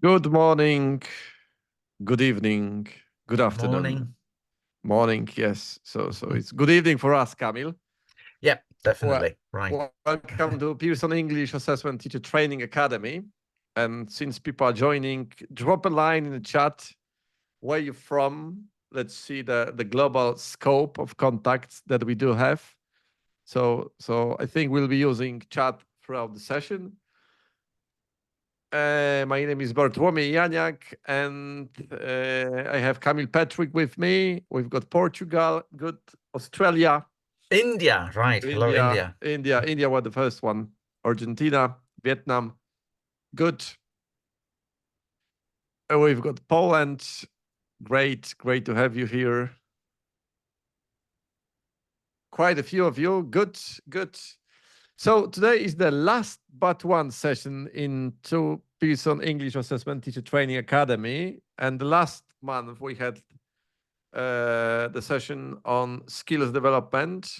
Good morning, good evening, good afternoon, Morning. morning. Yes, so it's good evening for us, Kamil. Yeah, Well, definitely. Right. welcome to Pearson English Assessment Teacher Training Academy. And since people are joining, drop a line in the chat where you're from. Let's see the global scope of contacts that we do have. So I think we'll be using chat throughout the session. My name is Bartłomiej Janiak, and I have Kamil Patrick with me. We've got Portugal, good Australia, India. Right. Hello, India. India were the first one. Argentina, Vietnam, good. We've got Poland. Great to have you here. Quite a few of you. Good. So today is the last but one session into Pearson English Assessment Teacher Training Academy. And the last month we had the session on skills development.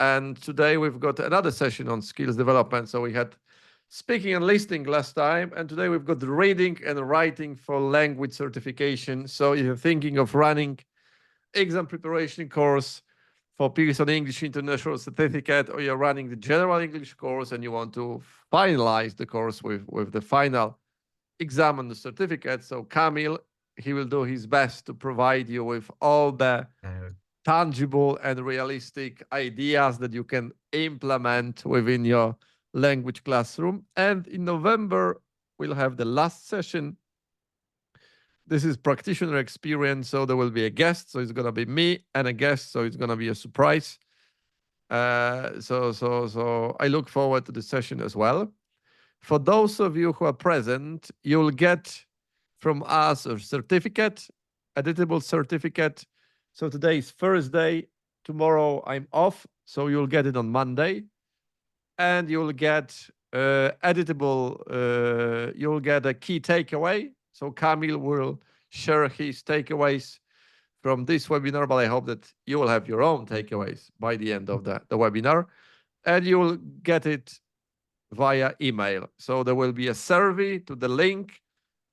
And today we've got another session on skills development. So we had speaking and listening last time. And today we've got reading and writing for language certification. So if you're thinking of running exam preparation course for Pearson English International Certificate, or you're running the general English course and you want to finalize the course with the final exam and the certificate. So Kamil, he will do his best to provide you with all the tangible and realistic ideas that you can implement within your language classroom. And in November, we'll have the last session. This is practitioner experience, so there will be a guest. So it's gonna be me and a guest. So it's gonna be a surprise. So I look forward to the session as well. For those of you who are present, you'll get from us a certificate, editable certificate. So today is Thursday. Tomorrow I'm off, so you'll get it on Monday, and you'll get editable. You'll get a key takeaway. So Kamil will share his takeaways from this webinar, but I hope that you will have your own takeaways by the end of the webinar, and you will get it via email. So there will be a survey to the link,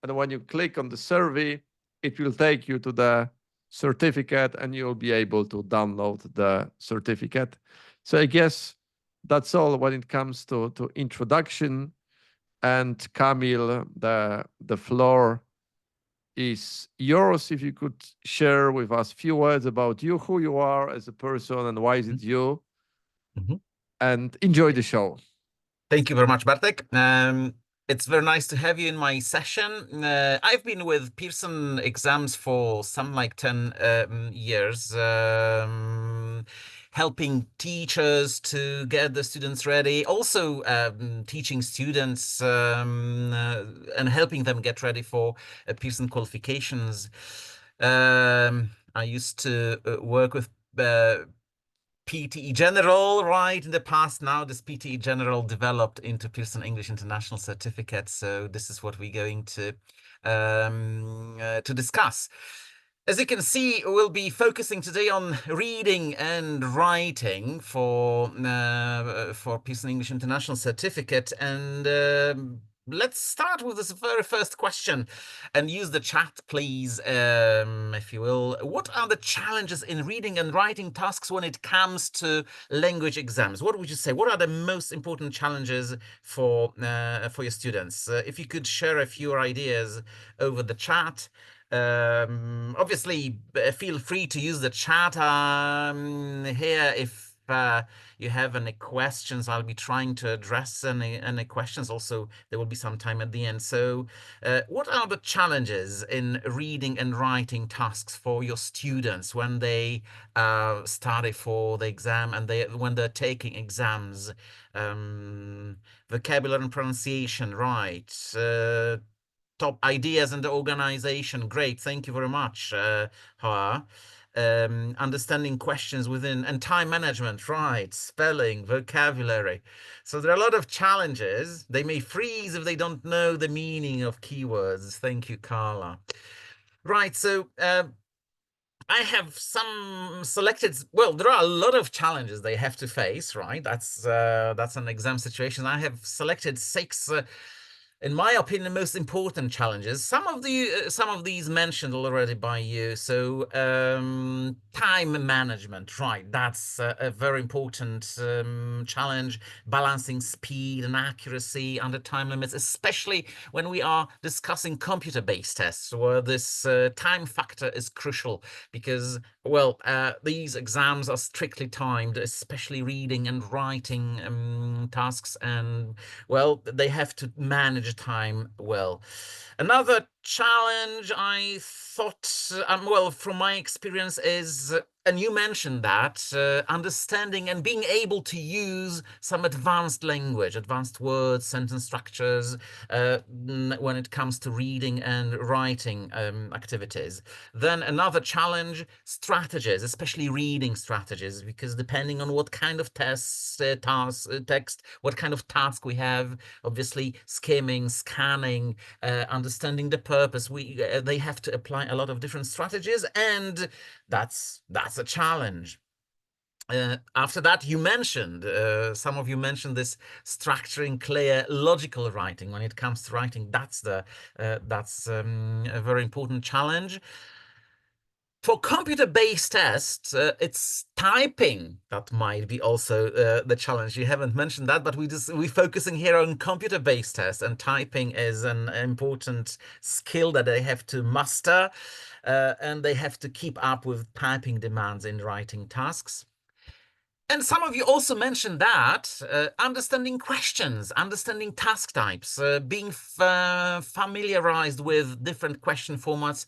and when you click on the survey, it will take you to the certificate, and you'll be able to download the certificate. So I guess that's all when it comes to introduction. And Kamil, the floor is yours. If you could share with us a few words about you, who you are as a person, and why is it you, and enjoy the show. Thank you very much, Bartek. It's very nice to have you in my session. I've been with Pearson exams for some like 10 years, helping teachers to get the students ready, also teaching students and helping them get ready for Pearson qualifications. I used to work with PTE General, right, in the past. Now this PTE General developed into Pearson English International Certificate. So this is what we're going to discuss. As you can see, we'll be focusing today on reading and writing for Pearson English International Certificate. And let's start with this very first question and use the chat, please, if you will. What are the challenges in reading and writing tasks when it comes to language exams? What would you say? What are the most important challenges for your students? If you could share a few ideas over the chat. Obviously, feel free to use the chat here if you have any questions. I'll be trying to address any questions. Also, there will be some time at the end. So, what are the challenges in reading and writing tasks for your students when they study for the exam and when they're taking exams? Vocabulary and pronunciation, right? Top ideas and the organization. Great. Thank you very much, Hoa. Understanding questions within and time management, right? Spelling, vocabulary. So there are a lot of challenges. They may freeze if they don't know the meaning of keywords. Thank you, Carla. Right. So I have some selected. Well, there are a lot of challenges they have to face, right? That's an exam situation. I have selected six in my opinion, most important challenges. Some of these mentioned already by you. So time management, right? That's a very important challenge. Balancing speed and accuracy under time limits, especially when we are discussing computer-based tests, where this time factor is crucial because, well, these exams are strictly timed, especially reading and writing tasks, and well, they have to manage time well. Another challenge I thought, well, from my experience is, and you mentioned that, understanding and being able to use some advanced language, advanced words, sentence structures, when it comes to reading and writing activities. Then another challenge, strategies, especially reading strategies, because depending on what kind of text, what kind of task we have, obviously skimming, scanning, understanding the purpose, they have to apply a lot of different strategies, and that's a challenge. After that, you mentioned, some of you mentioned this structuring clear, logical writing. When it comes to writing, that's a very important challenge. For computer-based tests, it's typing that might be also the challenge. You haven't mentioned that, but we're focusing here on computer-based tests, and typing is an important skill that they have to master, and they have to keep up with typing demands in writing tasks. And some of you also mentioned that understanding questions, understanding task types, being familiarized with different question formats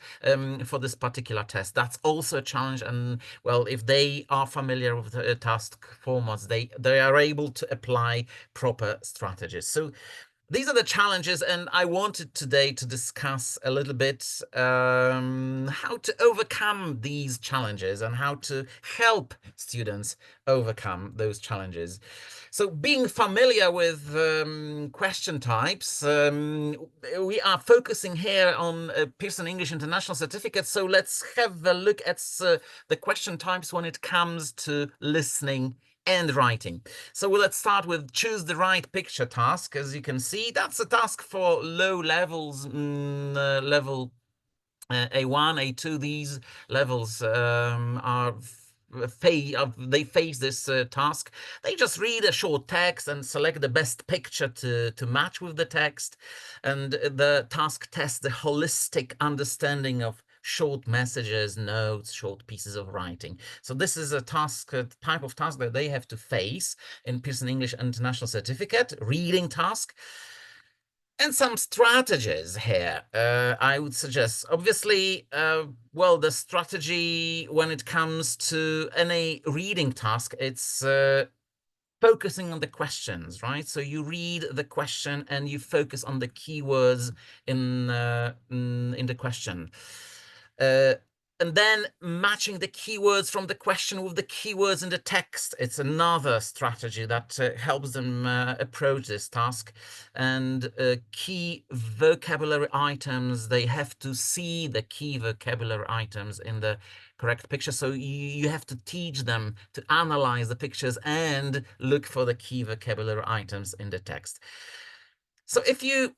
for this particular test. That's also a challenge. And well, if they are familiar with the task formats, they are able to apply proper strategies. So these are the challenges, and I wanted today to discuss a little bit how to overcome these challenges and how to help students overcome those challenges. So being familiar with question types, we are focusing here on Pearson English International Certificate. So let's have a look at the question types when it comes to listening and writing. So let's start with choose the right picture task. As you can see, that's a task for low levels, level A1, A2. These levels they face this task. They just read a short text and select the best picture to match with the text, and the task tests the holistic understanding of short messages, notes, short pieces of writing. So this is a task, a type of task that they have to face in Pearson English International Certificate, reading task. And some strategies here, I would suggest. Obviously, well, the strategy when it comes to any reading task, it's focusing on the questions, right? So you read the question and you focus on the keywords in the question. And then matching the keywords from the question with the keywords in the text. It's another strategy that helps them approach this task. And key vocabulary items, they have to see the key vocabulary items in the correct picture. So you have to teach them to analyze the pictures and look for the key vocabulary items in the text. So if you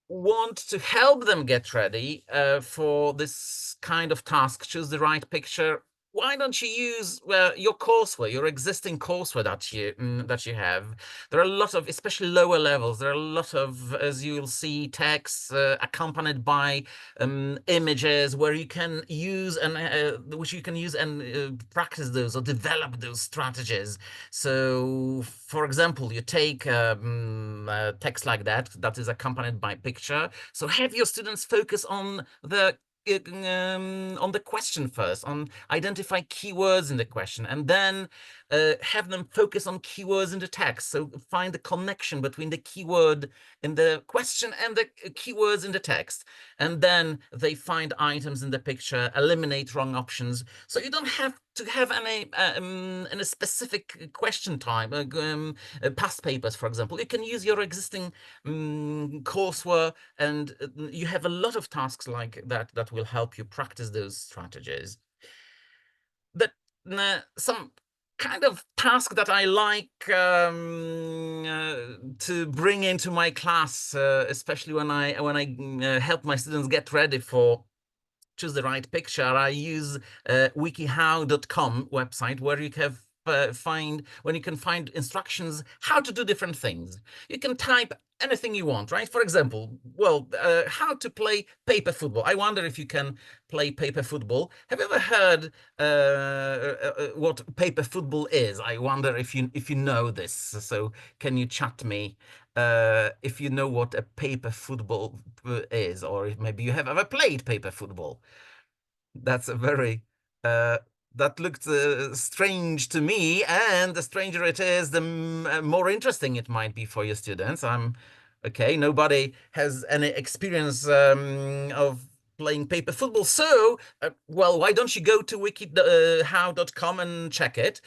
want to help them get ready for this kind of task, choose the right picture, why don't you use your courseware, your existing courseware that you have? There are a lot of, especially lower levels, there are a lot of, as you'll see, texts accompanied by images where you can use and which you can use and practice those or develop those strategies. So, for example, you take a text like that is accompanied by picture. So have your students focus on the question first, on identify keywords in the question, and then have them focus on keywords in the text. So find the connection between the keyword in the question and the keywords in the text. And then they find items in the picture, eliminate wrong options. So you don't have to have any in a specific question type, past papers, for example. You can use your existing courseware, and you have a lot of tasks like that that will help you practice those strategies. But some kind of task that I like to bring into my class, especially when I help my students get ready for choose the right picture. I use wikihow.com website where you can find instructions how to do different things. You can type anything you want, right? For example, well, how to play paper football. I wonder if you can play paper football. Have you ever heard what paper football is? I wonder if you know this. So can you chat me if you know what a paper football is, or if maybe you have ever played paper football? That's a very that looked strange to me, and the stranger it is, the more interesting it might be for your students. Okay. Nobody has any experience of playing paper football, so well, why don't you go to wikihow.com and check it?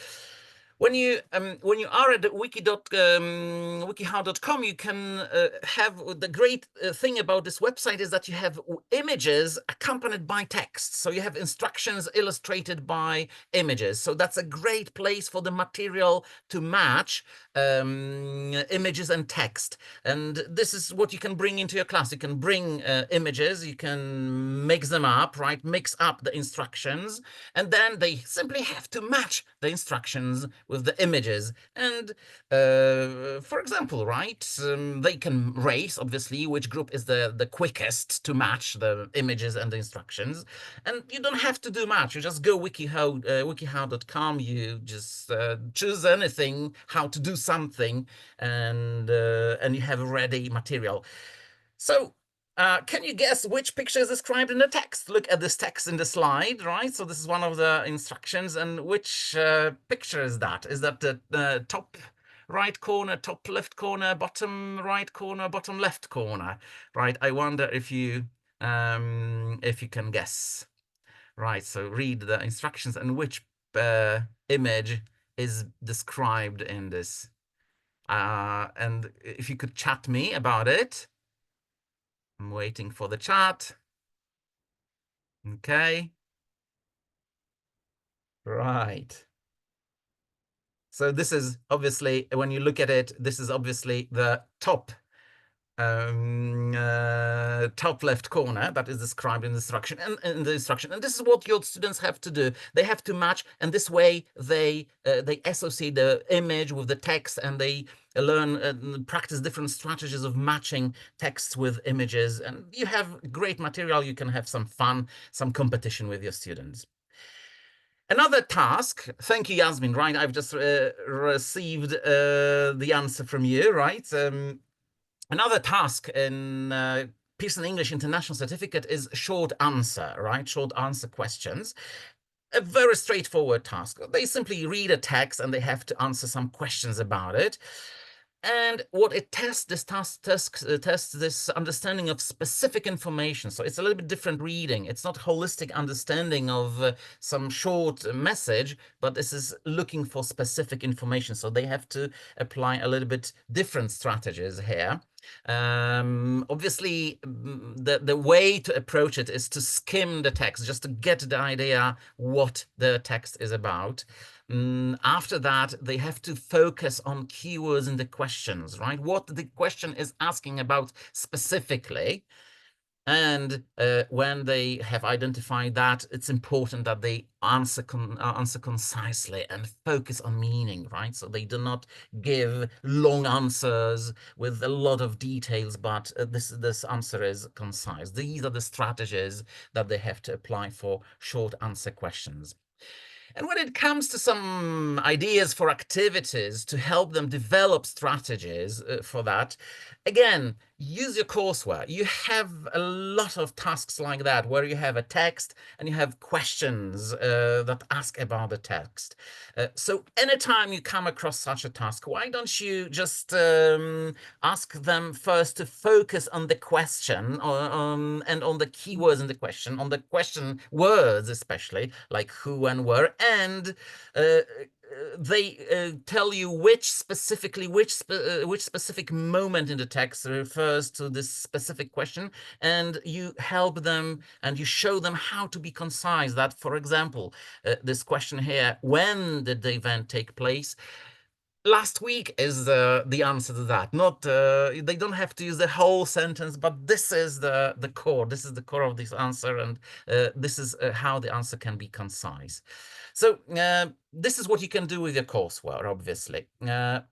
When you are at wikihow.com, you can have the great thing about this website is that you have images accompanied by text. So you have instructions illustrated by images. So that's a great place for the material to match images and text. And this is what you can bring into your class. You can bring images, you can mix them up, right? Mix up the instructions, and then they simply have to match the instructions with the images. And for example, right, they can race, obviously, which group is the quickest to match the images and the instructions. And you don't have to do much. You just go wikihow.com, you just choose anything, how to do something, and you have ready material. So can you guess which picture is described in the text? Look at this text in the slide, right? So this is one of the instructions. And which picture is that? Is that the top right corner, top left corner, bottom right corner, bottom left corner, right? I wonder if you can guess. Right, so read the instructions and which image is described in this. And if you could chat me about it. I'm waiting for the chat. Okay. Right. So this is obviously, when you look at it, this is obviously the top top left corner that is described in the instruction, and this is what your students have to do. They have to match, and this way they associate the image with the text, and they learn practice different strategies of matching texts with images, and you have great material. You can have some fun, some competition with your students. Another task, thank you, Yasmin, right? I've just received the answer from you, right? Another task in Pearson English International Certificate is short answer, right? Short answer questions. A very straightforward task. They simply read a text and they have to answer some questions about it. And what it tests, this task tests this understanding of specific information. So it's a little bit different reading. It's not holistic understanding of some short message, but this is looking for specific information. So they have to apply a little bit different strategies here. Obviously, the way to approach it is to skim the text, just to get the idea what the text is about. After that, they have to focus on keywords in the questions, right? What the question is asking about specifically. And when they have identified that, it's important that they answer concisely and focus on meaning, right? So they do not give long answers with a lot of details, but this answer is concise. These are the strategies that they have to apply for short answer questions. And when it comes to some ideas for activities to help them develop strategies for that, again, use your courseware. You have a lot of tasks like that, where you have a text and you have questions that ask about the text. So anytime you come across such a task, why don't you just ask them first to focus on the question and on the keywords in the question, on the question words especially, like who and where, and they tell you which specific moment in the text refers to this specific question, and you help them and you show them how to be concise. That, for example, this question here, when did the event take place? Last week is the answer to that. Not they don't have to use the whole sentence, but this is the core. This is the core of this answer, and this is how the answer can be concise. So this is what you can do with your courseware, obviously. Well,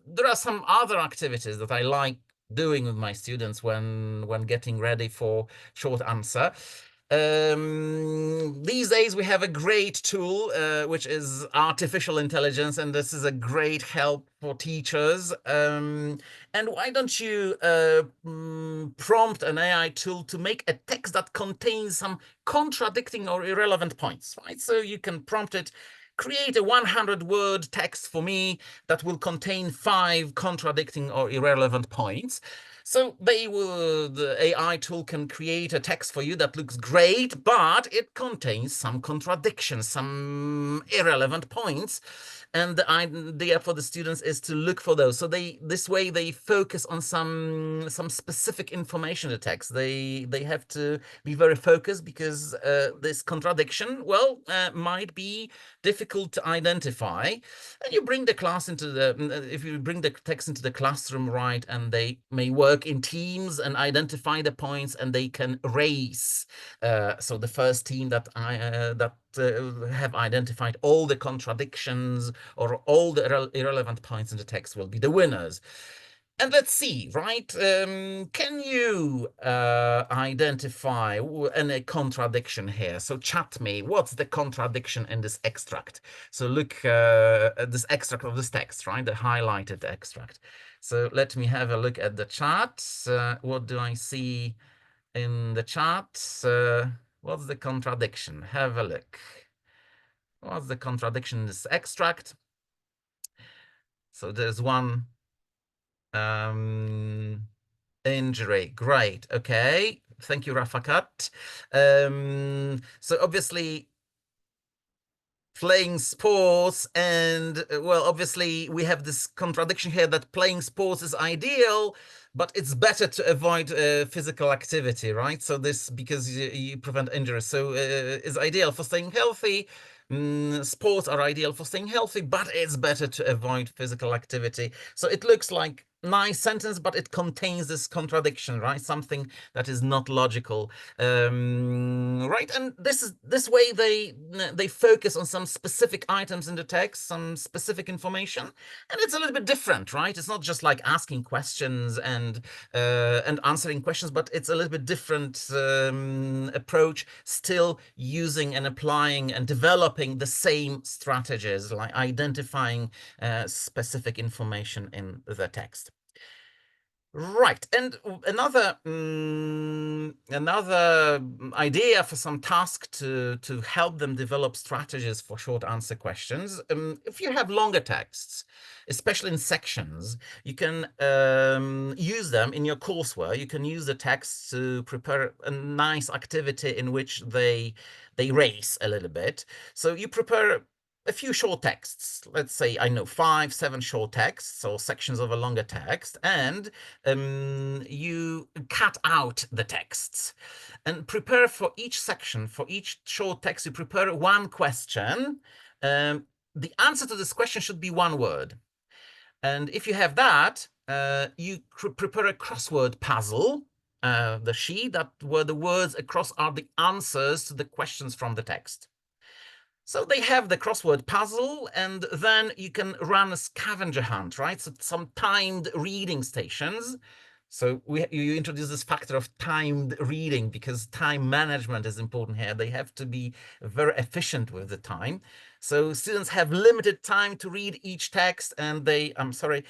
there are some other activities that I like doing with my students when getting ready for short answer. These days we have a great tool, which is artificial intelligence, and this is a great help for teachers. And why don't you prompt an AI tool to make a text that contains some contradicting or irrelevant points, right? So you can prompt it, create a 100-word text for me that will contain 5 contradicting or irrelevant points. So the AI tool can create a text for you that looks great, but it contains some contradictions, some irrelevant points. And the idea for the students is to look for those. So this way they focus on some specific information in the text. They have to be very focused, because this contradiction, well, might be difficult to identify. And you bring the class into if you bring the text into the classroom, right, and they may work in teams and identify the points, and they can race. So the first team that have identified all the contradictions or all the irrelevant points in the text will be the winners. And let's see, right? Can you identify any contradiction here? So chat me, what's the contradiction in this extract? So look at this extract of this text, right? The highlighted extract. So let me have a look at the chat. What do I see in the chat? What's the contradiction? Have a look. What's the contradiction in this extract? So there's one injury. Great. Okay. Thank you, Rafakat. So obviously playing sports, and well, obviously we have this contradiction here that playing sports is ideal, but it's better to avoid physical activity, right? So this, because you prevent injuries, so is ideal for staying healthy. Sports are ideal for staying healthy, but it's better to avoid physical activity. So it looks like nice sentence, but it contains this contradiction, right? Something that is not logical, right? And this way they focus on some specific items in the text, some specific information, and it's a little bit different, right? It's not just like asking questions and answering questions, but it's a little bit different approach, still using and applying and developing the same strategies, like identifying specific information in the text. Right, and another idea for some task to help them develop strategies for short answer questions. If you have longer texts, especially in sections, you can use them in your courseware. You can use the text to prepare a nice activity in which they race a little bit. So you prepare a few short texts, let's say, I know, 5, 7 short texts or sections of a longer text, and you cut out the texts and prepare for each section, for each short text, you prepare one question. The answer to this question should be one word. And if you have that, you prepare a crossword puzzle, the sheet where the words across are the answers to the questions from the text. So they have the crossword puzzle, and then you can run a scavenger hunt, right? So some timed reading stations. So you introduce this factor of timed reading, because time management is important here. They have to be very efficient with the time. So students have limited time to read each text, and they read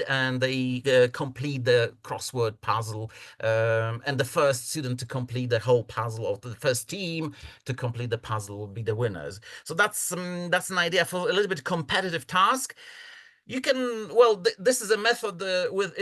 and they complete the crossword puzzle. And the first student to complete the whole puzzle, or the first team to complete the puzzle, will be the winners. So that's an idea for a little bit competitive task. You can, well, this is a method with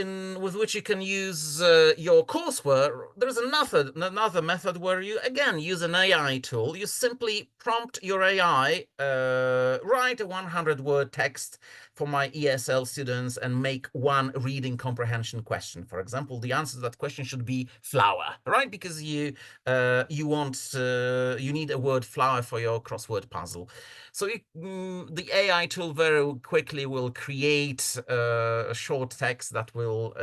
which you can use your courseware. There's another method where you again use an AI tool. You simply prompt your AI, write a 100-word text for my ESL students and make one reading comprehension question. For example, the answer to that question should be flower, right? Because you need a word flower for your crossword puzzle. So the AI tool very quickly will create a short text that will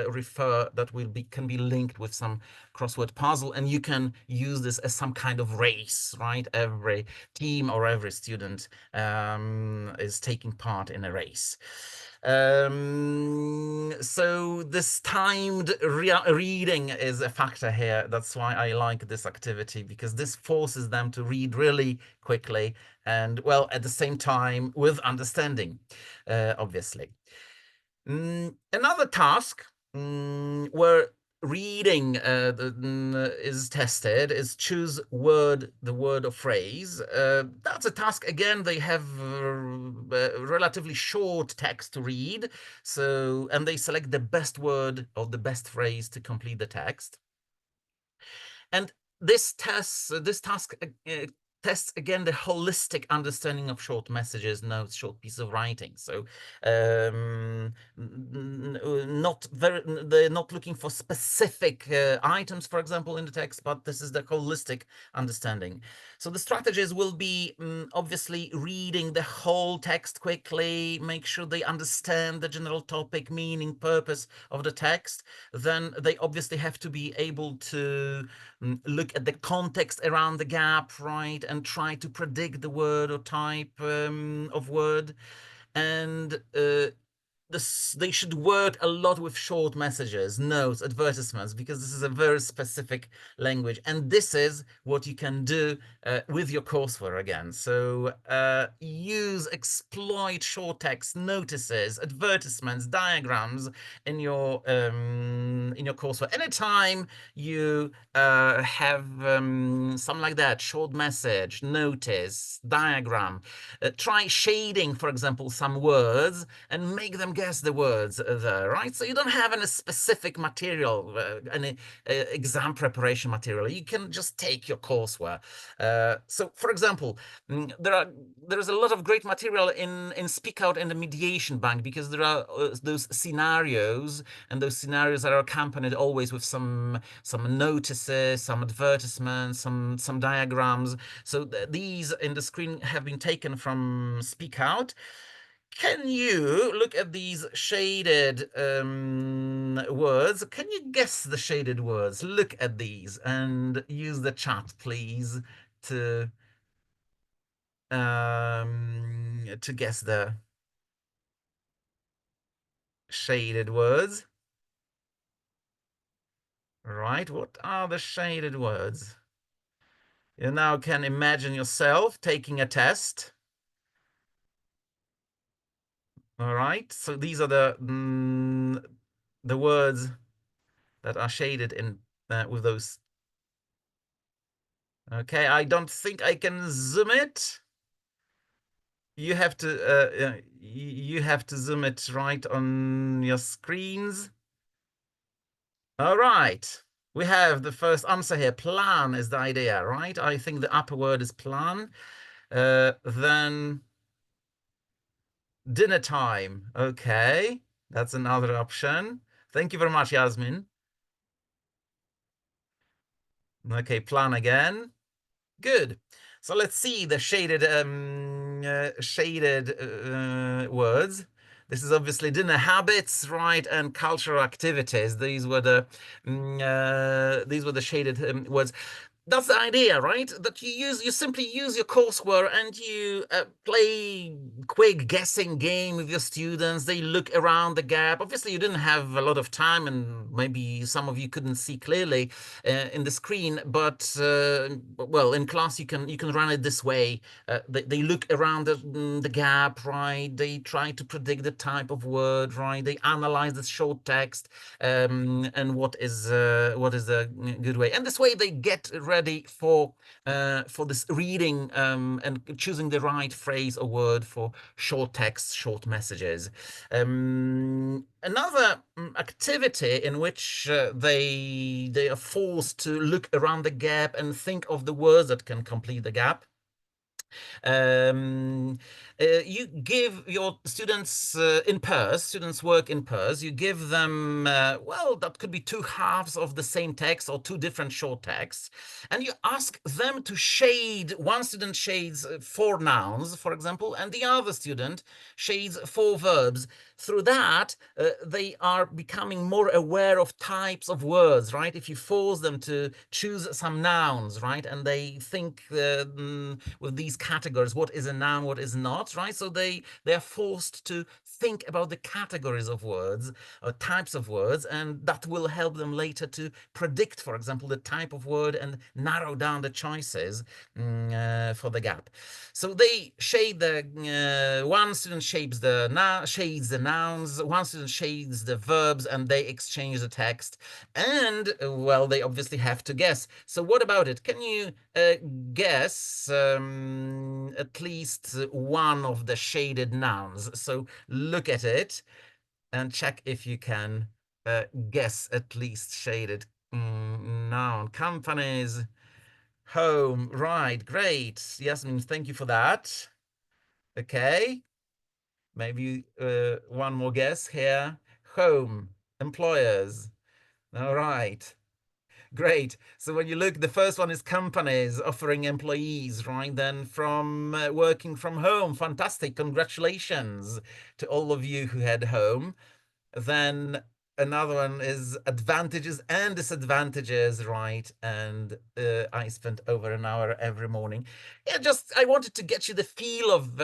can be linked with some crossword puzzle, and you can use this as some kind of race, right? Every team or every student is taking part in a race. So this timed reading is a factor here. That's why I like this activity, because this forces them to read really quickly and, well, at the same time with understanding, obviously. Another task where reading is tested is choose the word or phrase. That's a task, again, they have relatively short text to read, and they select the best word or the best phrase to complete the text. And this task tests again the holistic understanding of short messages, notes, short pieces of writing. So they're not looking for specific items, for example, in the text, but this is the holistic understanding. So the strategies will be obviously reading the whole text quickly, make sure they understand the general topic, meaning, purpose of the text. Then they obviously have to be able to look at the context around the gap, right, and try to predict the word or type of word. And they should work a lot with short messages, notes, advertisements, because this is a very specific language. And this is what you can do with your courseware again. So exploit short text, notices, advertisements, diagrams in your courseware. Anytime you have something like that, short message, notice, diagram, try shading, for example, some words and make them guess the words there, right? So you don't have any specific material, any exam preparation material. You can just take your courseware. So, for example, there is a lot of great material in Speak Out and the Mediation Bank, because there are those scenarios, and those scenarios are accompanied always with some notices, some advertisements, some diagrams. So these in the screen have been taken from Speak Out. Can you look at these shaded words? Can you guess the shaded words? Look at these and use the chat, please, to guess the shaded words. Right, what are the shaded words? You now can imagine yourself taking a test. All right, so these are the words that are shaded in with those. Okay, I don't think I can zoom it. You have to zoom it right on your screens. All right, we have the first answer here. Plan is the idea, right? I think the upper word is plan. Then dinner time. Okay, that's another option. Thank you very much, Yasmin. Okay, plan again. Good. So let's see the shaded words. This is obviously dinner habits, right, and cultural activities. These were the shaded words. That's the idea, right? That you simply use your courseware and you play quick guessing game with your students. They look around the gap. Obviously, you didn't have a lot of time, and maybe some of you couldn't see clearly in the screen. But well, in class you can run it this way. They look around the gap, right? They try to predict the type of word, right? They analyze the short text and what is a good way. And this way they get ready ready for this reading and choosing the right phrase or word for short text, short messages. Another activity in which they are forced to look around the gap and think of the words that can complete the gap. You give your students in pairs, students work in pairs, you give them, well, that could be two halves of the same text or two different short texts, and you ask them to shade, one student shades 4 nouns, for example, and the other student shades 4 verbs. Through that, they are becoming more aware of types of words, right? If you force them to choose some nouns, right, and they think with these categories, what is a noun, what is not, right? So they are forced to think about the categories of words or types of words, and that will help them later to predict, for example, the type of word and narrow down the choices for the gap. So they shade the one student shades the nouns, one student shades the verbs, and they exchange the text. And well, they obviously have to guess. So what about it? Can you guess at least one of the shaded nouns? So look at it and check if you can guess at least shaded noun. Companies, home, right, great. Yasmin, thank you for that. Okay, maybe one more guess here. Home, employers. All right. Great. So when you look, the first one is companies offering employees, right? Then from working from home. Fantastic. Congratulations to all of you who had home. Then another one is advantages and disadvantages, right? And I spent over an hour every morning. Yeah, just I wanted to get you the feel of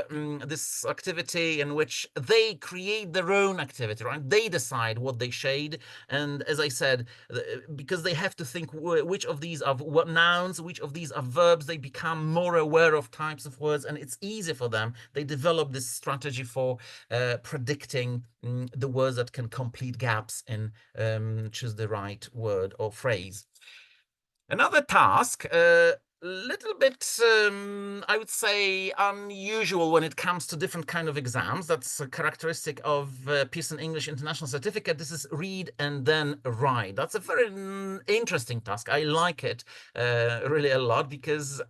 this activity in which they create their own activity, right? They decide what they shade. And as I said, because they have to think which of these are nouns, which of these are verbs, they become more aware of types of words, and it's easy for them. They develop this strategy for predicting the words that can complete gaps in choose the right word or phrase. Another task, little bit, I would say, unusual when it comes to different kind of exams. That's a characteristic of Pearson English International Certificate. This is read and then write. That's a very interesting task. I like it really a lot because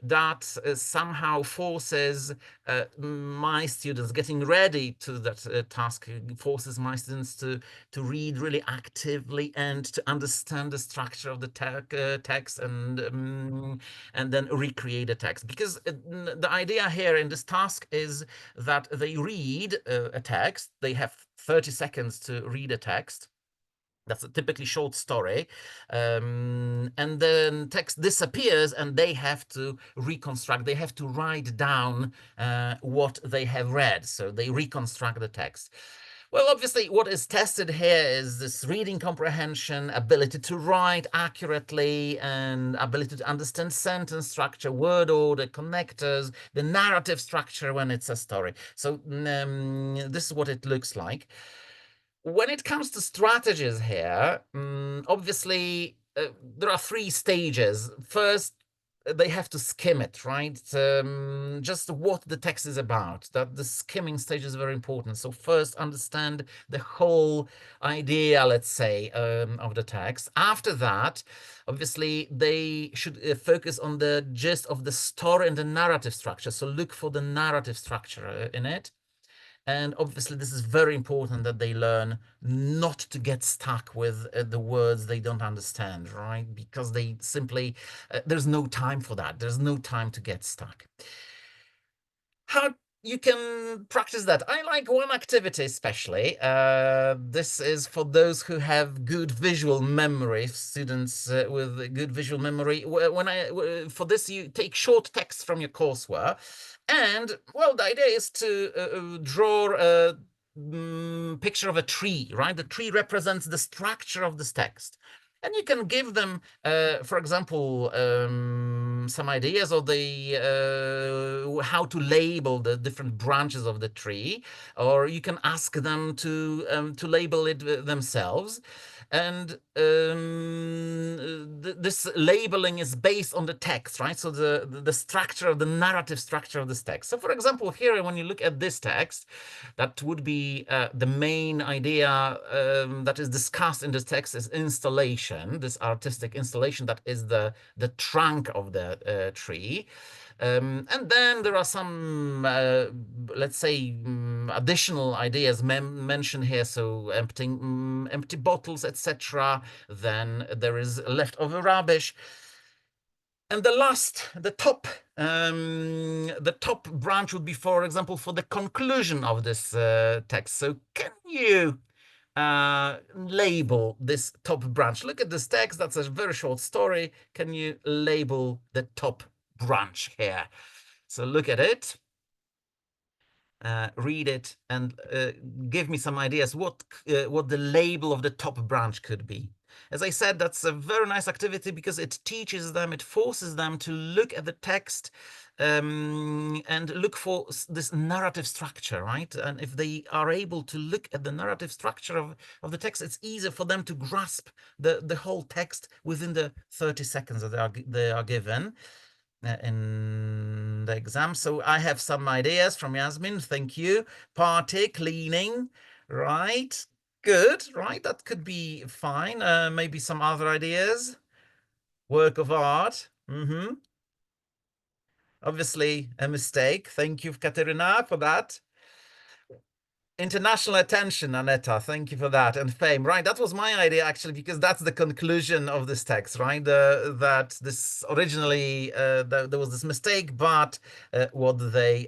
that somehow forces my students getting ready to that task, forces my students to read really actively and to understand the structure of the text and then recreate a text. Because the idea here in this task is that they read a text. They have 30 seconds to read a text. That's a typically short story. And then text disappears and they have to reconstruct, they have to write down what they have read. So they reconstruct the text. Well, obviously, what is tested here is this reading comprehension, ability to write accurately, and ability to understand sentence structure, word order, connectors, the narrative structure when it's a story. So this is what it looks like. When it comes to strategies here, obviously, there are 3 stages. First, they have to skim it, right? Just what the text is about. That the skimming stage is very important. So first, understand the whole idea, let's say, of the text. After that, obviously, they should focus on the gist of the story and the narrative structure. So look for the narrative structure in it. And obviously, this is very important that they learn not to get stuck with the words they don't understand, right? Because they simply, there's no time for that. There's no time to get stuck. How you can practice that? I like one activity especially. This is for those who have good visual memory, students with good visual memory. For this, you take short text from your courseware. And, well, the idea is to draw a picture of a tree, right? The tree represents the structure of this text. And you can give them, for example, some ideas of the how to label the different branches of the tree, or you can ask them to label it themselves. And this labeling is based on the text, right? So the structure of the narrative structure of this text. So, for example, here when you look at this text, that would be the main idea that is discussed in this text is installation, this artistic installation that is the trunk of the tree. And then there are some, let's say, additional ideas mentioned here. So empty bottles, etc. Then there is leftover rubbish. And the top branch would be, for example, for the conclusion of this text. So can you label this top branch? Look at this text. That's a very short story. Can you label the top branch here? So look at it. Read it and give me some ideas what the label of the top branch could be. As I said, that's a very nice activity because it teaches them, it forces them to look at the text and look for this narrative structure, right? And if they are able to look at the narrative structure of the text, it's easier for them to grasp the whole text within the 30 seconds that they are given in the exam. So I have some ideas from Yasmin. Thank you. Party, cleaning, right? Good, right? That could be fine. Maybe some other ideas. Work of art. Obviously a mistake. Thank you, Katerina, for that. International attention, Aneta, thank you for that. And fame, right? That was my idea, actually, because that's the conclusion of this text, right? That this originally, there was this mistake, but the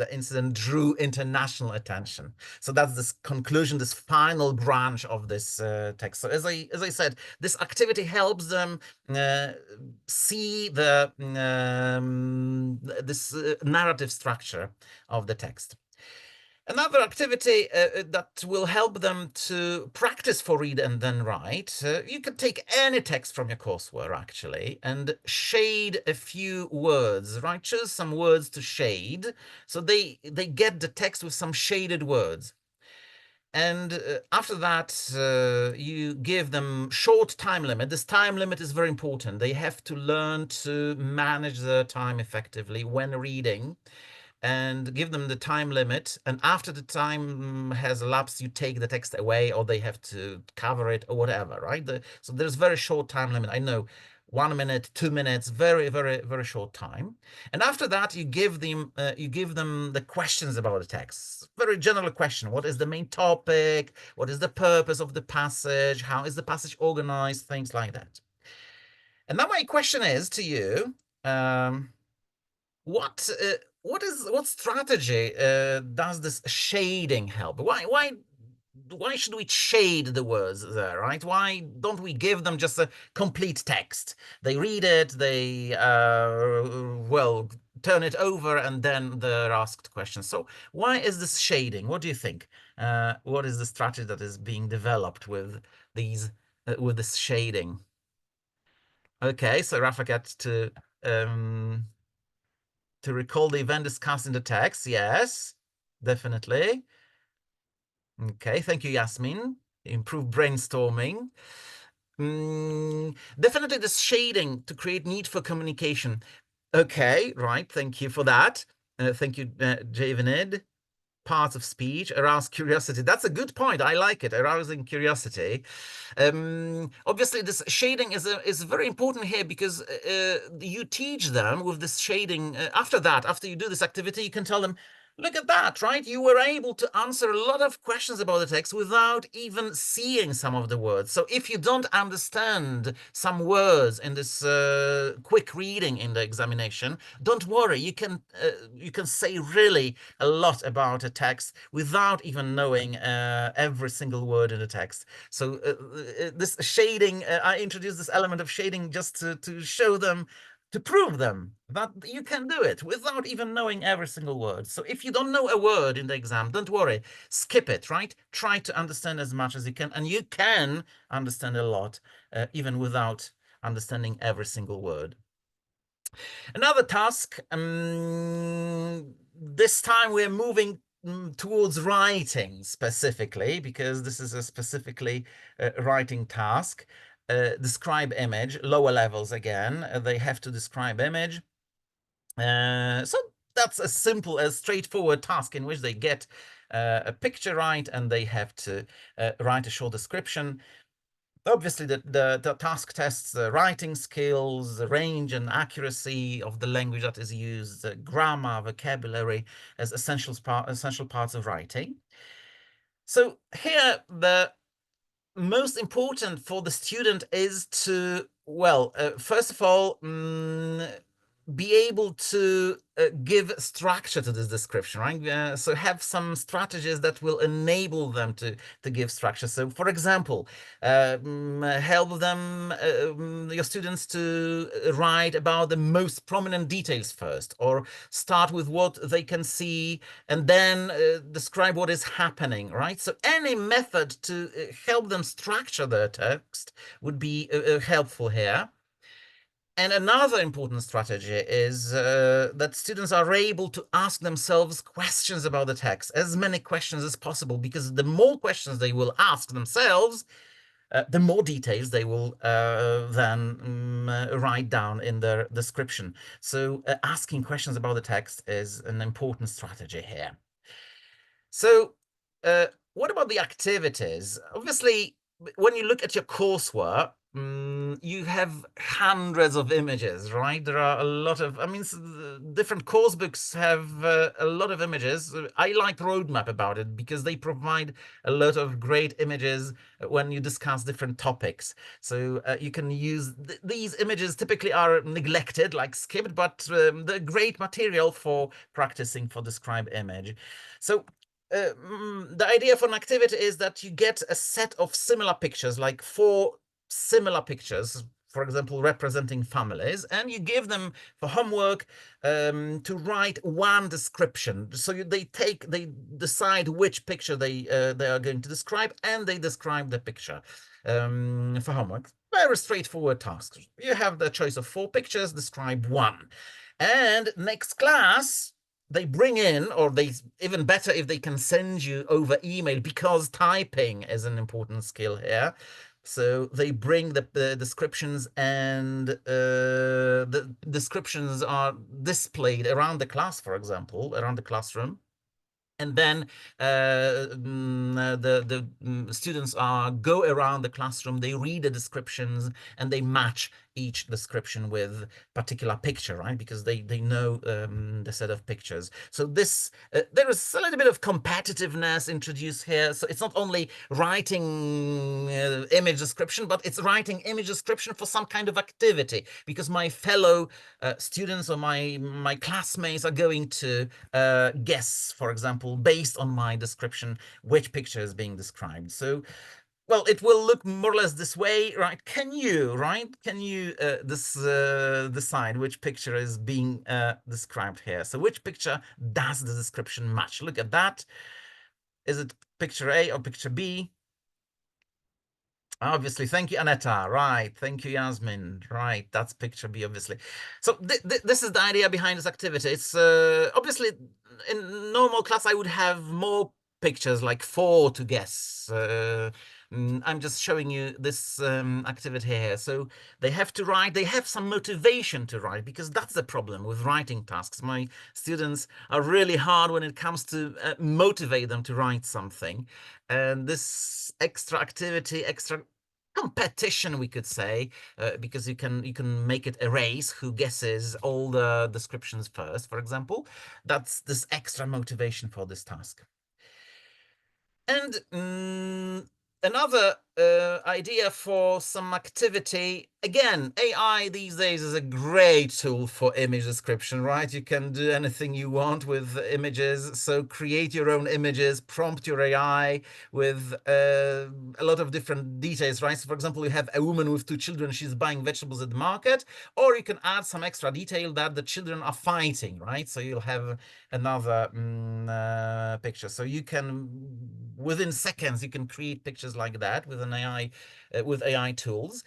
incident drew international attention. So that's this conclusion, this final branch of this text. So as I said, this activity helps them see the this narrative structure of the text. Another activity that will help them to practice for read and then write, you could take any text from your courseware, actually, and shade a few words, right? Choose some words to shade, so they get the text with some shaded words. And after that, you give them short time limit. This time limit is very important. They have to learn to manage their time effectively when reading, and give them the time limit. And after the time has elapsed, you take the text away, or they have to cover it or whatever, right? So there's very short time limit. I know 1 minute, 2 minutes, very, very, very short time. And after that, you give them the questions about the text. Very general question. What is the main topic? What is the purpose of the passage? How is the passage organized? Things like that. And now my question is to you, what strategy does this shading help? Why should we shade the words there, right? Why don't we give them just a complete text? They read it, they well, turn it over, and then they're asked questions. So why is this shading? What do you think? What is the strategy that is being developed with these with this shading? Okay, so Rafakat to recall the event discussed in the text. Yes, definitely. Okay, thank you, Yasmin. Improve brainstorming. Definitely this shading to create need for communication. Okay, right, thank you for that. Thank you, Javanid. Parts of speech, arouse curiosity. That's a good point. I like it, arousing curiosity. Obviously, this shading is very important here because you teach them with this shading. After you do this activity, you can tell them, look at that, right? You were able to answer a lot of questions about the text without even seeing some of the words. So if you don't understand some words in this quick reading in the examination, don't worry. You can say really a lot about a text without even knowing every single word in the text. So this shading, I introduced this element of shading just to show them to prove them that you can do it without even knowing every single word. So if you don't know a word in the exam, don't worry, skip it, right? Try to understand as much as you can, and you can understand a lot, even without understanding every single word. Another task, this time we're moving towards writing specifically, because this is a specifically writing task. Describe image, lower levels again, they have to describe image. So that's as simple as straightforward task in which they get a picture right, and they have to write a short description. Obviously, the task tests the writing skills, the range and accuracy of the language that is used, the grammar, vocabulary as essential parts of writing. So here, the most important for the student is to, well, first of all, be able to give structure to this description, right? So have some strategies that will enable them to give structure. So, for example, help them, your students, to write about the most prominent details first, or start with what they can see and then describe what is happening, right? So any method to help them structure their text would be helpful here. And another important strategy is that students are able to ask themselves questions about the text, as many questions as possible, because the more questions they will ask themselves, the more details they will then write down in their description. So asking questions about the text is an important strategy here. So what about the activities? Obviously, when you look at your coursework, you have hundreds of images, right? There are a lot of, I mean, different course books have a lot of images. I like Roadmap about it because they provide a lot of great images when you discuss different topics. So you can use these images. Typically are neglected, like skipped, but they're great material for practicing for describe image. So the idea for an activity is that you get a set of similar pictures, like 4 similar pictures, for example, representing families, and you give them for homework to write one description. So they decide which picture they are going to describe, and they describe the picture for homework. Very straightforward task. You have the choice of 4 pictures, describe one. And next class, they bring in, or they, even better if they can send you over email, because typing is an important skill here. So they bring the descriptions, and the descriptions are displayed around the class, for example, around the classroom. And then the students go around the classroom, they read the descriptions, and they match each description with particular picture, right? Because they know the set of pictures. So this there is a little bit of competitiveness introduced here. So it's not only writing image description, but it's writing image description for some kind of activity, because my fellow students or my classmates are going to guess, for example, based on my description, which picture is being described. So, well, it will look more or less this way, right? Can you decide which picture is being described here? So which picture does the description match? Look at that. Is it picture A or picture B? Obviously, thank you, Aneta. Right, thank you, Yasmin. Right, that's picture B, obviously. So this is the idea behind this activity. It's obviously in normal class I would have more pictures, like 4 to guess. I'm just showing you this activity here. So they have to write. They have some motivation to write, because that's the problem with writing tasks. My students are really hard when it comes to motivate them to write something. And this extra activity, extra competition, we could say, because you can make it a race who guesses all the descriptions first, for example. That's this extra motivation for this task. And another idea for some activity. Again, AI these days is a great tool for image description, right? You can do anything you want with images. So create your own images, prompt your AI with a lot of different details, right? So for example, you have a woman with 2 children, she's buying vegetables at the market, or you can add some extra detail that the children are fighting, right? So you'll have another picture. So you can, within seconds, you can create pictures like that with an AI, with AI tools.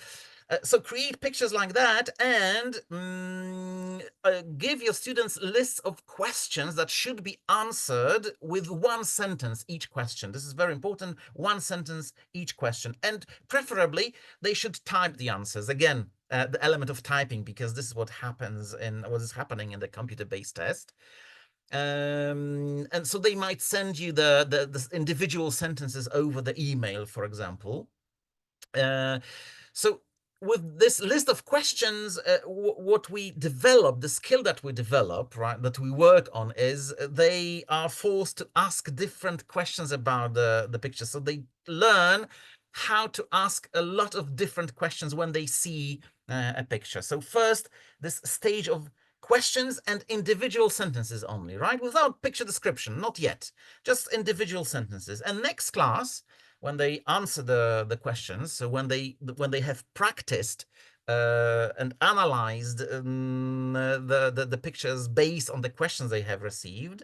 So create pictures like that and give your students lists of questions that should be answered with 1 sentence each question. This is very important, 1 sentence each question. And preferably, they should type the answers. Again, the element of typing, because this is what happens in what is happening in the computer-based test. And so they might send you the individual sentences over the email, for example. So with this list of questions, what we develop, the skill that we develop, right, that we work on, is they are forced to ask different questions about the picture. So they learn how to ask a lot of different questions when they see a picture. So first, this stage of questions and individual sentences only, right? Without picture description, not yet, just individual sentences. And next class, when they answer the questions, so when they have practiced and analyzed the pictures based on the questions they have received,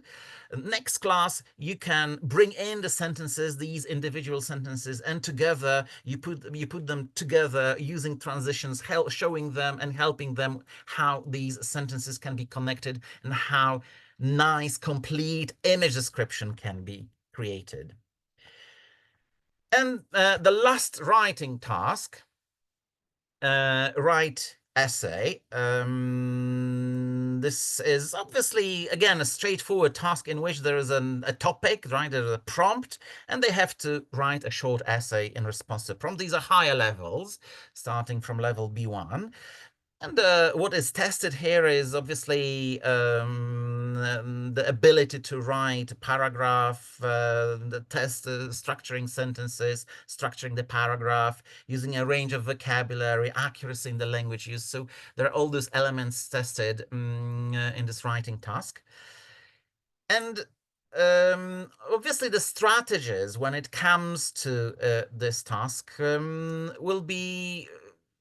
next class you can bring in the sentences, these individual sentences, and together you put them together using transitions, showing them and helping them how these sentences can be connected and how nice, complete image description can be created. And the last writing task, write essay. This is obviously, again, a straightforward task in which there is a topic, right? There's a prompt, and they have to write a short essay in response to the prompt. These are higher levels, starting from level B1. And what is tested here is obviously the ability to write a paragraph, the test structuring sentences, structuring the paragraph, using a range of vocabulary, accuracy in the language use. So there are all those elements tested in this writing task. And obviously the strategies when it comes to this task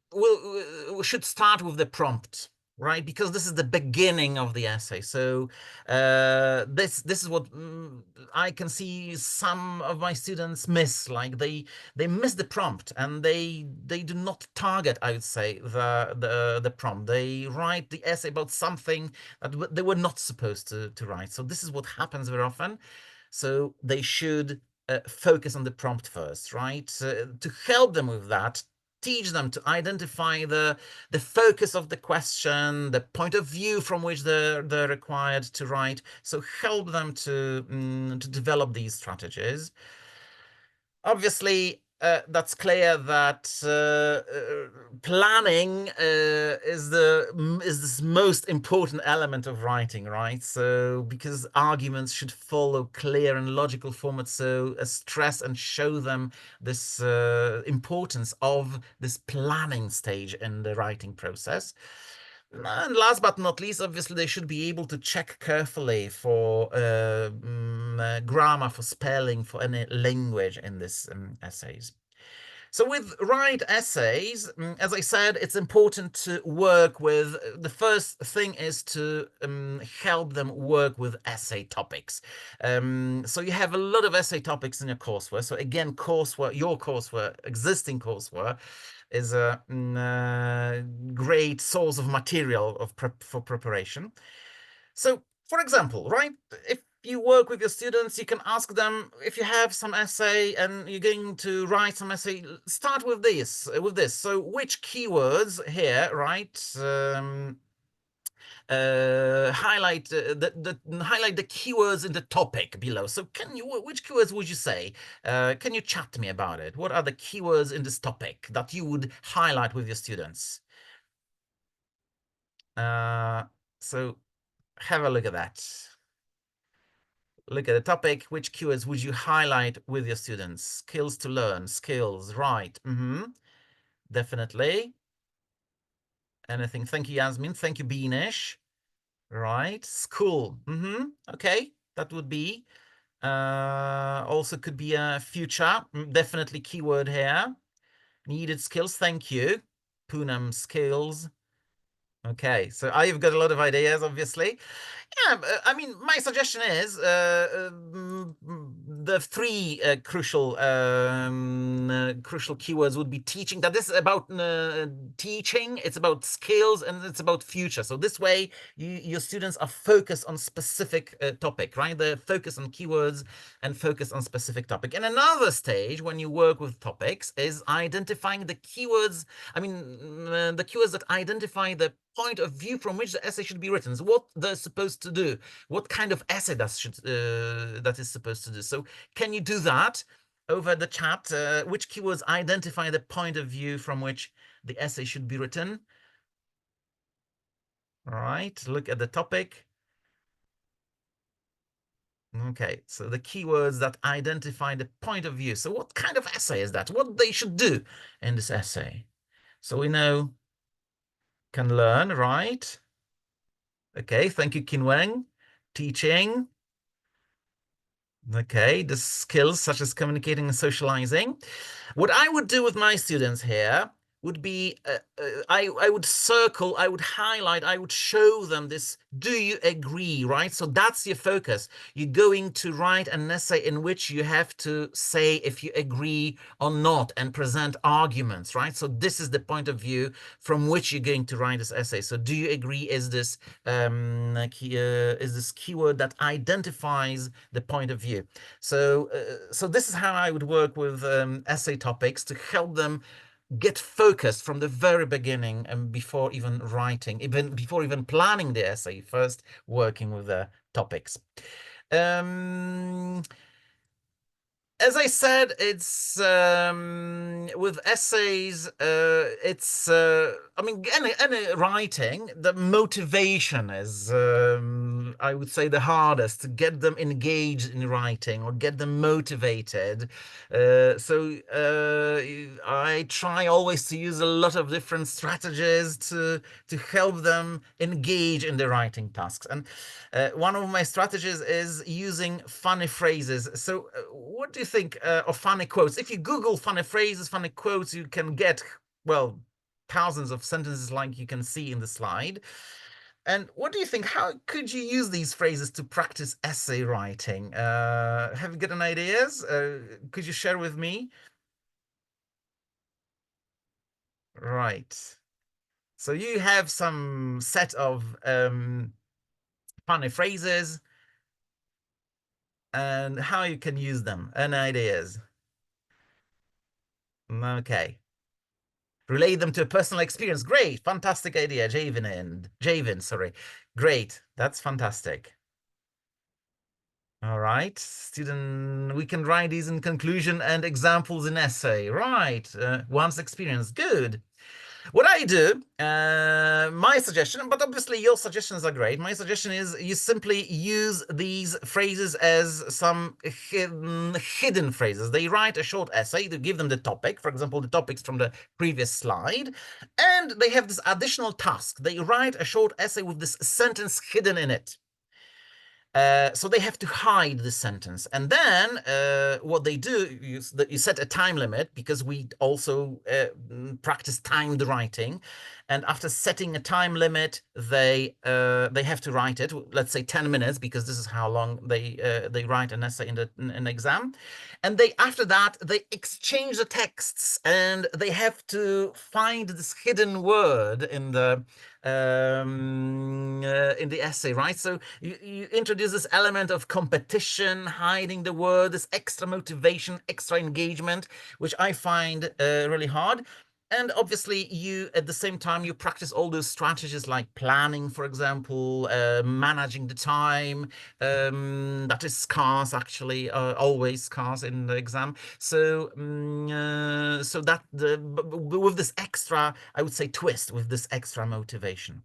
we should start with the prompt, right? Because this is the beginning of the essay. So this is what I can see some of my students miss. Like they miss the prompt, and they do not target, I would say, the prompt. They write the essay about something that they were not supposed to write. So this is what happens very often. So they should focus on the prompt first, right? To help them with that, teach them to identify the focus of the question, the point of view from which they're required to write. So help them to develop these strategies. Obviously, that's clear that planning is this most important element of writing, right? So because arguments should follow clear and logical format, so stress and show them this importance of this planning stage in the writing process. And last but not least, obviously, they should be able to check carefully for grammar, for spelling, for any language in this essays. So with write essays, as I said, it's important to work with, the first thing is to help them work with essay topics. So you have a lot of essay topics in your courseware. So again, your courseware, existing courseware, is a great source of material for preparation. So, for example, right, if you work with your students, you can ask them, if you have some essay and you're going to write some essay, start with this. So which keywords here, right? Highlight the keywords in the topic below. So which keywords would you say? Can you chat to me about it? What are the keywords in this topic that you would highlight with your students? So have a look at that. look at the topic. Which keywords would you highlight with your students? Skills to learn, skills, right. Definitely. Anything? Thank you, Yasmin. Thank you, Beanish. Right. School. Okay. That would be. Also could be a future. Definitely keyword here. Needed skills. Thank you. Poonam skills. Okay, so I've got a lot of ideas, obviously. Yeah, I mean, my suggestion is the three crucial keywords would be teaching. That this is about teaching, it's about skills, and it's about future. So this way, your students are focused on specific topic, right? They're focused on keywords and focus on specific topic. And another stage when you work with topics is identifying the keywords. I mean, the keywords that identify the point of view from which the essay should be written. So what they're supposed to do, what kind of essay that is supposed to do. So can you do that over the chat? Which keywords identify the point of view from which the essay should be written? All right, look at the topic. Okay, so the keywords that identify the point of view. So what kind of essay is that? What they should do in this essay? So we know can learn, right? Okay, thank you, Kinweng. Teaching. Okay, the skills such as communicating and socializing. What I would do with my students here would be, I would circle, I would highlight, I would show them this, do you agree, right? So that's your focus. You're going to write an essay in which you have to say if you agree or not and present arguments, right? So this is the point of view from which you're going to write this essay. So do you agree is this keyword that identifies the point of view. So so this is how I would work with essay topics to help them get focused from the very beginning and before even writing, even before even planning the essay, first working with the topics. As I said, it's with essays, it's I mean, any writing, the motivation is I would say the hardest to get them engaged in writing or get them motivated. So I try always to use a lot of different strategies to help them engage in the writing tasks. And one of my strategies is using funny phrases. So what do you think of funny quotes? If you Google funny phrases, funny quotes, you can get, well, thousands of sentences like you can see in the slide. And what do you think? How could you use these phrases to practice essay writing? Have you got any ideas? Could you share with me? Right. So you have some set of funny phrases and how you can use them. Any ideas? Okay. Relate them to a personal experience. Great. Fantastic idea, Javin, sorry. Great. That's fantastic. All right. Student, we can write these in conclusion and examples in essay. Right. One's experience. Good. What I do, my suggestion, but obviously your suggestions are great. My suggestion is you simply use these phrases as some hidden phrases. They write a short essay to give them the topic, for example, the topics from the previous slide, and they have this additional task. They write a short essay with this sentence hidden in it. So they have to hide the sentence. And then what they do, you set a time limit because we also practice timed writing. And after setting a time limit, they have to write it, let's say 10 minutes, because this is how long they write an essay in an exam. And after that, they exchange the texts and they have to find this hidden word in the essay, right? So you introduce this element of competition, hiding the word, this extra motivation, extra engagement, which I find really hard. And obviously, you at the same time you practice all those strategies like planning, for example, managing the time. That is scarce, actually, always scarce in the exam. So, so that with this extra, I would say, twist, with this extra motivation.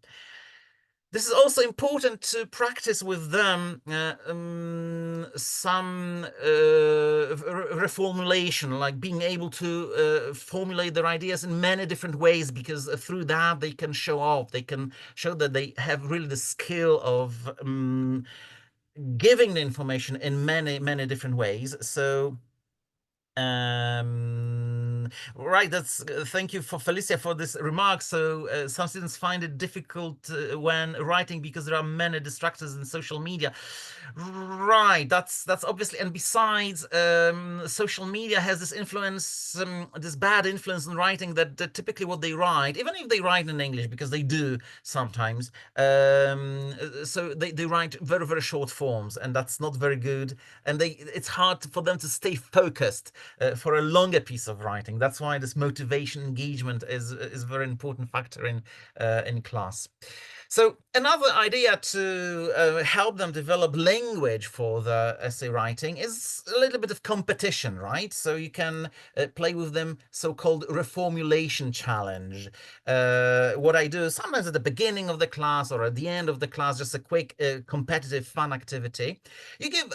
This is also important to practice with them some reformulation, like being able to formulate their ideas in many different ways, because through that they can show off, they can show that they have really the skill of giving the information in many different ways. So right, that's thank you for Felicia for this remark. So some students find it difficult when writing because there are many distractors in social media. Right, that's obviously, and besides, social media has this influence, this bad influence on writing, that typically what they write, even if they write in English, because they do sometimes, so they write very short forms, and that's not very good, and it's hard for them to stay focused for a longer piece of writing. That's why this motivation engagement is a very important factor in class. So another idea to help them develop language for the essay writing is a little bit of competition, right? So you can play with them so-called reformulation challenge. What I do sometimes at the beginning of the class or at the end of the class, just a quick competitive fun activity.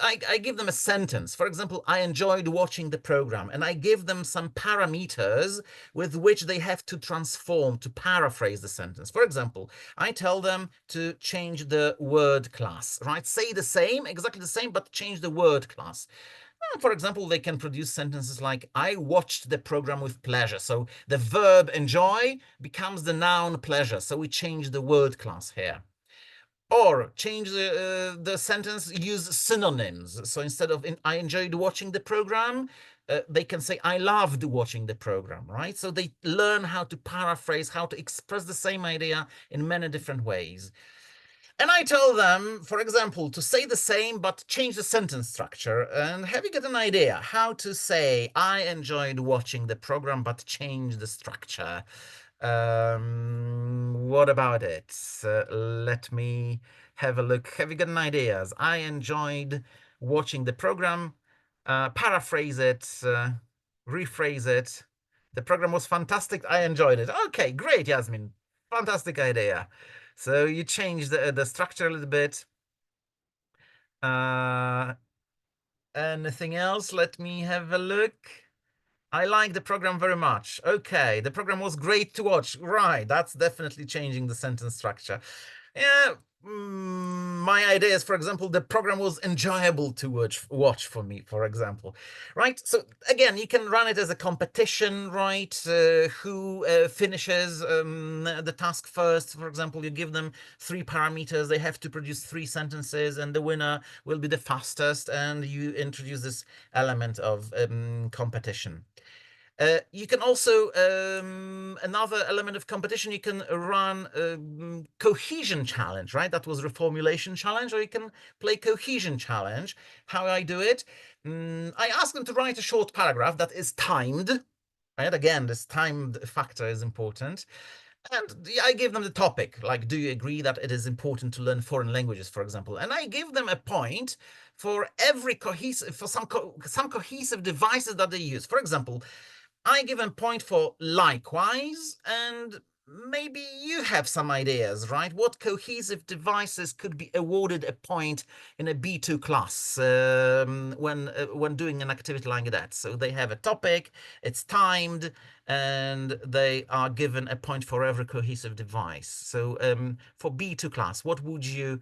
I give them a sentence. For example, I enjoyed watching the program, and I give them some parameters with which they have to transform, to paraphrase the sentence. For example, I tell them to change the word class, right? Say the same, exactly the same, but change the word class. For example, they can produce sentences like, I watched the program with pleasure. So the verb enjoy becomes the noun pleasure. So we change the word class here. Or change the sentence, use synonyms. So instead of I enjoyed watching the program, they can say I loved watching the program, right? So they learn how to paraphrase, how to express the same idea in many different ways. And I tell them, for example, to say the same but change the sentence structure. And have you got an idea how to say I enjoyed watching the program but change the structure? What about it? Let me have a look. Have you got any ideas? I enjoyed watching the program. Paraphrase it, rephrase it. The program was fantastic. I enjoyed it. Okay, great, Yasmin. Fantastic idea. So you change the structure a little bit. Anything else? Let me have a look. I like the program very much. Okay, the program was great to watch. Right, that's definitely changing the sentence structure. Yeah, my idea is, for example, the program was enjoyable to watch for me, for example, right? So again, you can run it as a competition, right? Who finishes the task first, for example, you give them 3 parameters, they have to produce 3 sentences, and the winner will be the fastest, and you introduce this element of competition. You can also, another element of competition, you can run cohesion challenge, right? That was reformulation challenge, or you can play cohesion challenge. How I do it? I ask them to write a short paragraph that is timed, right? Again, this timed factor is important. And I give them the topic, like, do you agree that it is important to learn foreign languages, for example? And I give them a point for every cohesive, for some cohesive devices that they use. For example, I give a point for likewise, and maybe you have some ideas, right? What cohesive devices could be awarded a point in a B2 class when doing an activity like that? So they have a topic, it's timed, and they are given a point for every cohesive device. So for B2 class, what would you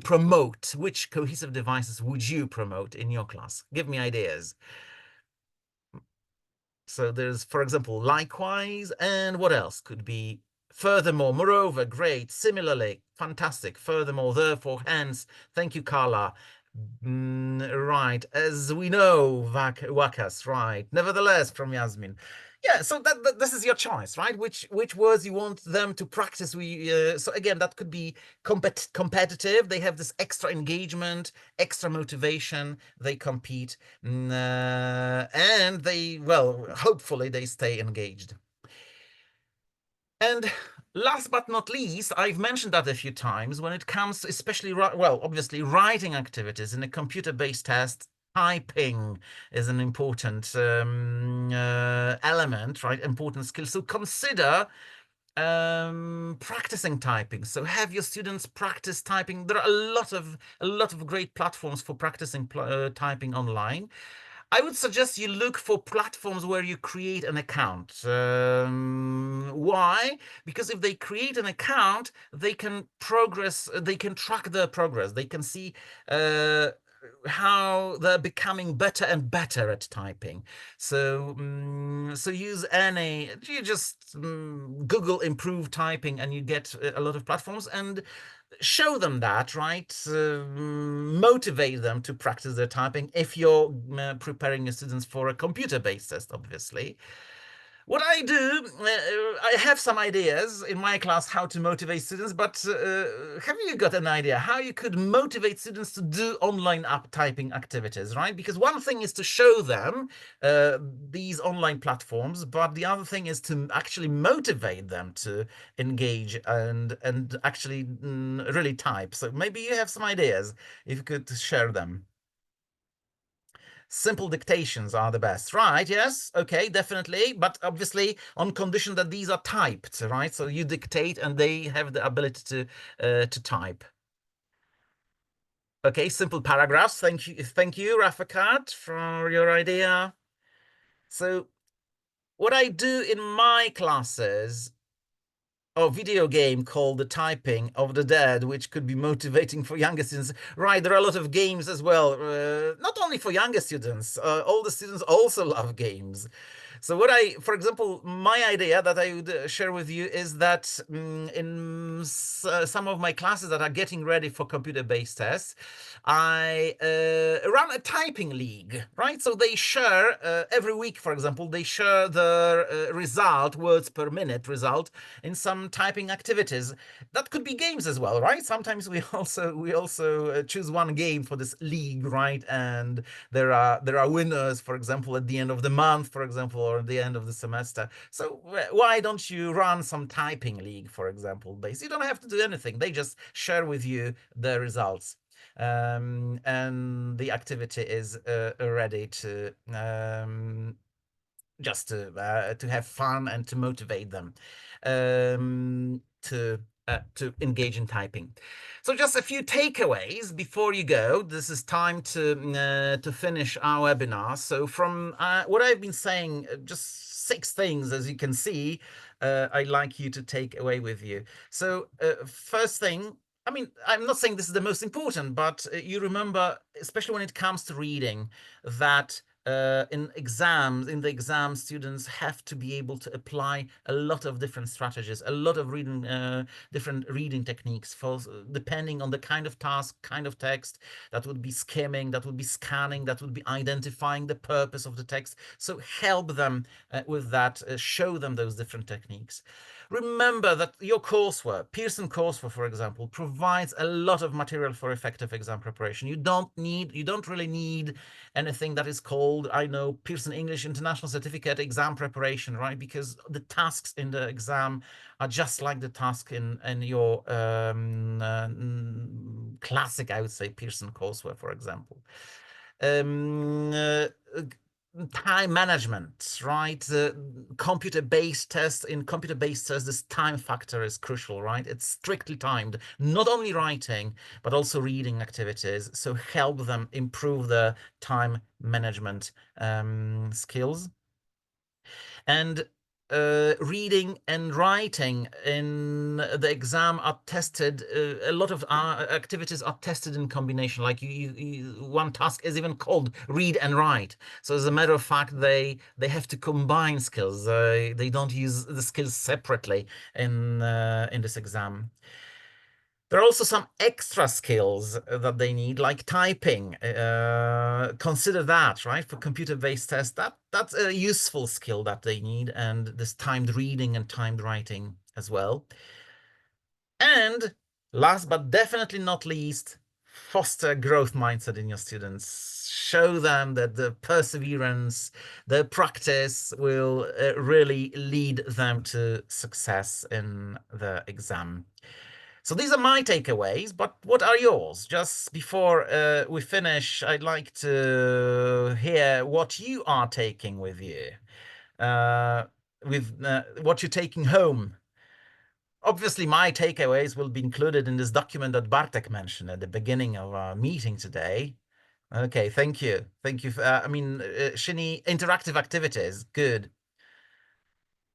promote? Which cohesive devices would you promote in your class? Give me ideas. So there's, for example, likewise, and what else could be? Furthermore, moreover, great, similarly, fantastic, furthermore, therefore, hence, thank you, Carla. Right, as we know, Wakas, right, nevertheless, from Yasmin. Yeah, so this is your choice, right? Which words you want them to practice. So again, that could be competitive. They have this extra engagement, extra motivation. They compete, and they, well, hopefully they stay engaged. And last but not least, I've mentioned that a few times, when it comes to especially, well, obviously writing activities in a computer-based test, typing is an important element, right? Important skill. So consider practicing typing. So have your students practice typing. There are a lot of great platforms for practicing typing online. I would suggest you look for platforms where you create an account. Why? Because if they create an account, they can progress, they can track their progress, they can see how they're becoming better and better at typing. So, so use you just Google improve typing and you get a lot of platforms, and show them that, right? Motivate them to practice their typing if you're preparing your students for a computer-based test, obviously. What I do, I have some ideas in my class how to motivate students, but have you got an idea how you could motivate students to do online typing activities, right? Because one thing is to show them these online platforms, but the other thing is to actually motivate them to engage and actually really type. So maybe you have some ideas, if you could share them. Simple dictations are the best, right? Yes, okay, definitely, but obviously on condition that these are typed, right? So you dictate and they have the ability to type. Okay, simple paragraphs. Thank you, Rafakat, for your idea. So what I do in my classes, a video game called The Typing of the Dead, which could be motivating for younger students. Right, there are a lot of games as well, not only for younger students, older students also love games. So for example, my idea that I would share with you is that in some of my classes that are getting ready for computer-based tests, I run a typing league, right? So they share every week, for example, they share the result, words per minute result, in some typing activities. That could be games as well, right? Sometimes we also choose one game for this league, right? And there are winners, for example, at the end of the month, for example, or at the end of the semester. So why don't you run some typing league, for example, base? You don't have to do anything. They just share with you the results. And the activity is ready to just to have fun and to motivate them to engage in typing. So just a few takeaways before you go. This is time to finish our webinar. So from what I've been saying, just 6 things, as you can see, I'd like you to take away with you. So first thing, I mean, I'm not saying this is the most important, but you remember, especially when it comes to reading, that in the exam, students have to be able to apply a lot of different strategies, a lot of different reading techniques depending on the kind of task, kind of text. That would be skimming, that would be scanning, that would be identifying the purpose of the text. So help them with that, show them those different techniques. Remember that your courseware, Pearson courseware, for example, provides a lot of material for effective exam preparation. You don't really need anything that is called, I know, Pearson English International Certificate exam preparation, right? Because the tasks in the exam are just like the task in your classic, I would say, Pearson courseware, for example. Time management, right? Computer-based tests, this time factor is crucial, right? It's strictly timed, not only writing, but also reading activities. So help them improve their time management skills. And reading and writing in the exam are tested. A lot of our activities are tested in combination. Like one task is even called read and write. So as a matter of fact, they have to combine skills. They don't use the skills separately in this exam. There are also some extra skills that they need, like typing. Consider that, right? For computer-based tests, that's a useful skill that they need, and this timed reading and timed writing as well. And last but definitely not least, foster growth mindset in your students. Show them that the perseverance, the practice will really lead them to success in the exam. So these are my takeaways, but what are yours? Just before we finish, I'd like to hear what you are taking with you, with what you're taking home Obviously, my takeaways will be included in this document that Bartek mentioned at the beginning of our meeting today. Okay, thank you. Thank you. Shini, interactive activities. Good.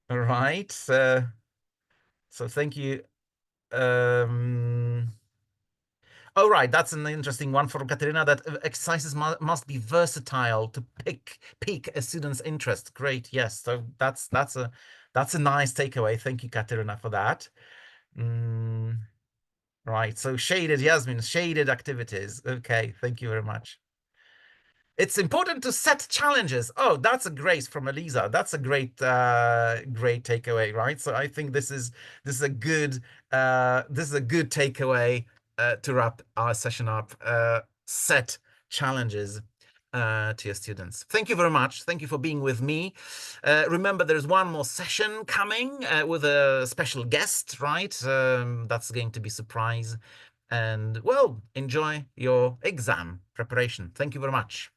All right. So thank you. Oh, right. That's an interesting one from Katerina, that exercises must be versatile to pique a student's interest. Great. Yes. So that's a nice takeaway. Thank you, Katerina, for that. Right. So shaded, Yasmin, shaded activities. Okay. Thank you very much. It's important to set challenges. Oh, that's a grace from Elisa. That's a great great takeaway, right? So I think this is a good takeaway to wrap our session up. Set challenges to your students. Thank you very much. Thank you for being with me. Remember, there's one more session coming with a special guest, right? That's going to be a surprise. And well, enjoy your exam preparation. Thank you very much.